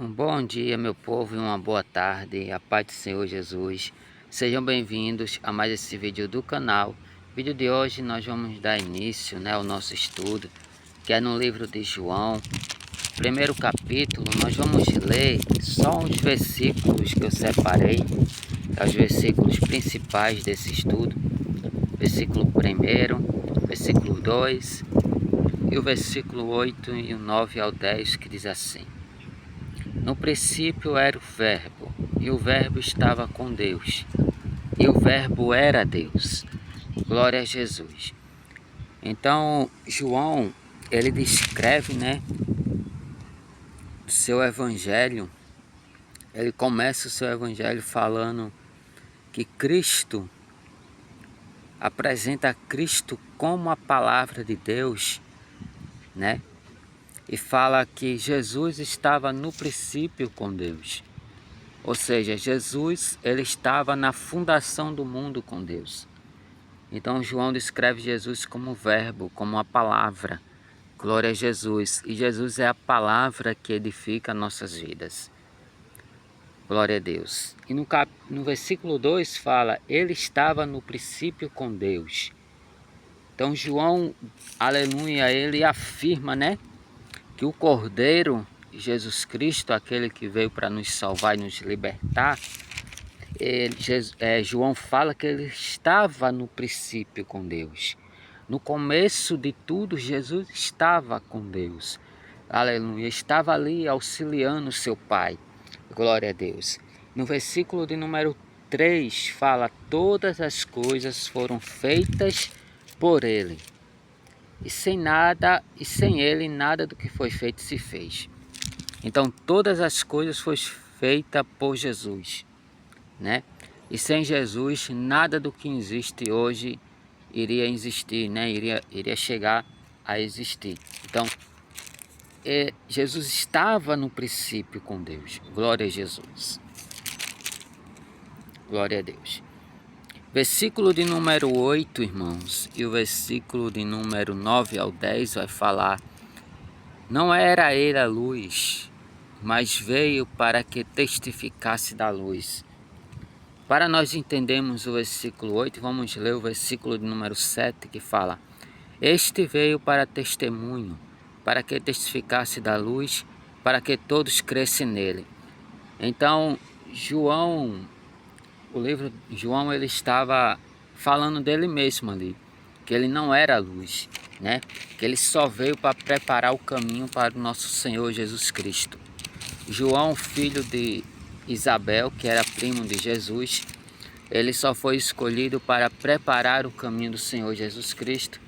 Um bom dia, meu povo, e uma boa tarde, a paz do Senhor Jesus. Sejam bem-vindos a mais esse vídeo do canal. No vídeo de hoje nós vamos dar início, ao nosso estudo, que é no livro de João. Primeiro capítulo, nós vamos ler só uns versículos que eu separei, os versículos principais desse estudo. Versículo 1, versículo 2 e o versículo 8 e o 9 ao 10, que diz assim: No princípio era o Verbo, e o Verbo estava com Deus, e o Verbo era Deus. Glória a Jesus. Então, João, ele descreve, seu evangelho. Ele começa o seu evangelho falando que Cristo, apresenta Cristo como a palavra de Deus, E fala que Jesus estava no princípio com Deus. Ou seja, Jesus, ele estava na fundação do mundo com Deus. Então João descreve Jesus como verbo, como a palavra. Glória a Jesus. E Jesus é a palavra que edifica nossas vidas. Glória a Deus. E no versículo 2 fala, ele estava no princípio com Deus. Então João, aleluia, ele afirma, que o Cordeiro Jesus Cristo, aquele que veio para nos salvar e nos libertar, João fala que ele estava no princípio com Deus. No começo de tudo, Jesus estava com Deus. Aleluia. Estava ali auxiliando seu Pai. Glória a Deus. No versículo de número 3 fala: todas as coisas foram feitas por Ele. E sem Ele, nada do que foi feito se fez. Então, todas as coisas foram feitas por Jesus, E sem Jesus, nada do que existe hoje iria existir, Iria chegar a existir. Então, Jesus estava no princípio com Deus. Glória a Jesus. Glória a Deus. Versículo de número 8, irmãos, e o versículo de número 9 ao 10 vai falar: não era ele a luz, mas veio para que testificasse da luz. Para nós entendermos o versículo 8, vamos ler o versículo de número 7, que fala: este veio para testemunho, para que testificasse da luz, para que todos crescem nele. Então, o livro de João, ele estava falando dele mesmo ali, que ele não era a luz, que ele só veio para preparar o caminho para o nosso Senhor Jesus Cristo. João, filho de Isabel, que era primo de Jesus, ele só foi escolhido para preparar o caminho do Senhor Jesus Cristo,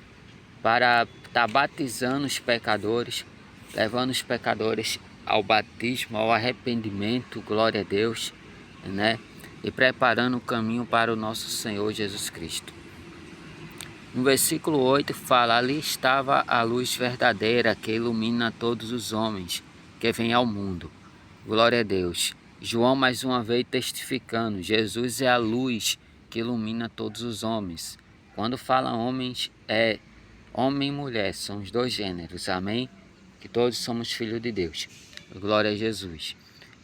para estar batizando os pecadores, levando os pecadores ao batismo, ao arrependimento, glória a Deus, e preparando o caminho para o nosso Senhor Jesus Cristo. No versículo 8 fala: ali estava a luz verdadeira que ilumina todos os homens que vêm ao mundo. Glória a Deus. João mais uma vez testificando, Jesus é a luz que ilumina todos os homens. Quando fala homens, é homem e mulher, são os dois gêneros, amém? Que todos somos filhos de Deus. Glória a Jesus.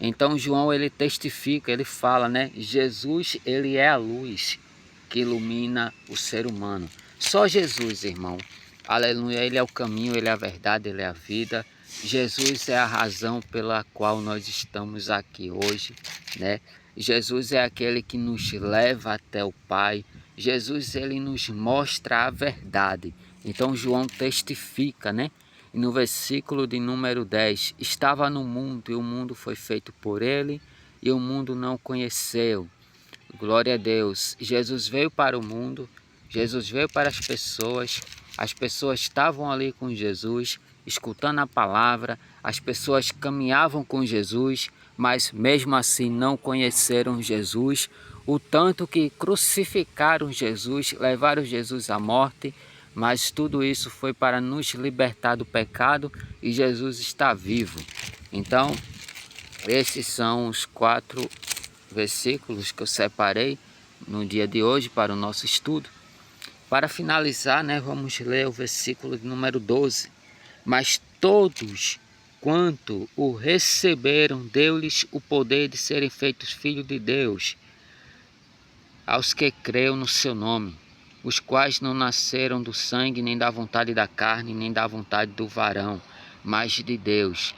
Então João, ele testifica, ele fala, Jesus, ele é a luz que ilumina o ser humano. Só Jesus, irmão. Aleluia, ele é o caminho, ele é a verdade, ele é a vida. Jesus é a razão pela qual nós estamos aqui hoje, Jesus é aquele que nos leva até o Pai. Jesus, ele nos mostra a verdade. Então João testifica, E no versículo de número 10, estava no mundo e o mundo foi feito por ele e o mundo não o conheceu. Glória a Deus. Jesus veio para o mundo, Jesus veio para as pessoas estavam ali com Jesus, escutando a palavra, as pessoas caminhavam com Jesus, mas mesmo assim não conheceram Jesus, o tanto que crucificaram Jesus, levaram Jesus à morte, mas tudo isso foi para nos libertar do pecado e Jesus está vivo. Então, esses são os 4 versículos que eu separei no dia de hoje para o nosso estudo. Para finalizar, vamos ler o versículo de número 12. Mas todos quanto o receberam, deu-lhes o poder de serem feitos filhos de Deus, aos que creram no seu nome, os quais não nasceram do sangue, nem da vontade da carne, nem da vontade do varão, mas de Deus.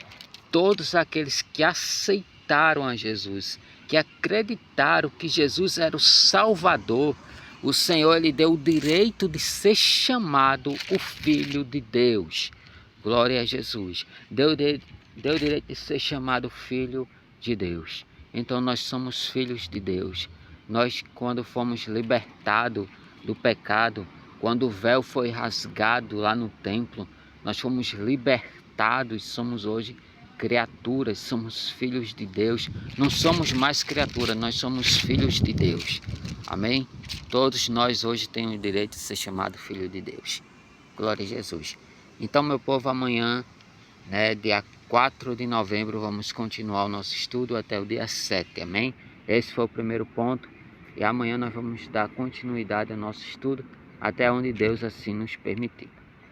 Todos aqueles que aceitaram a Jesus, que acreditaram que Jesus era o Salvador, o Senhor lhe deu o direito de ser chamado o Filho de Deus. Glória a Jesus. Deu o direito de ser chamado Filho de Deus. Então nós somos filhos de Deus. Nós, quando fomos libertados do pecado, quando o véu foi rasgado lá no templo, nós fomos libertados, somos hoje criaturas, somos filhos de Deus. Não somos mais criaturas, nós somos filhos de Deus. Amém? Todos nós hoje temos o direito de ser chamado filho de Deus. Glória a Jesus. Então, meu povo, amanhã, dia 4 de novembro, vamos continuar o nosso estudo até o dia 7, amém? Esse foi o primeiro ponto e amanhã nós vamos dar continuidade ao nosso estudo até onde Deus assim nos permitir.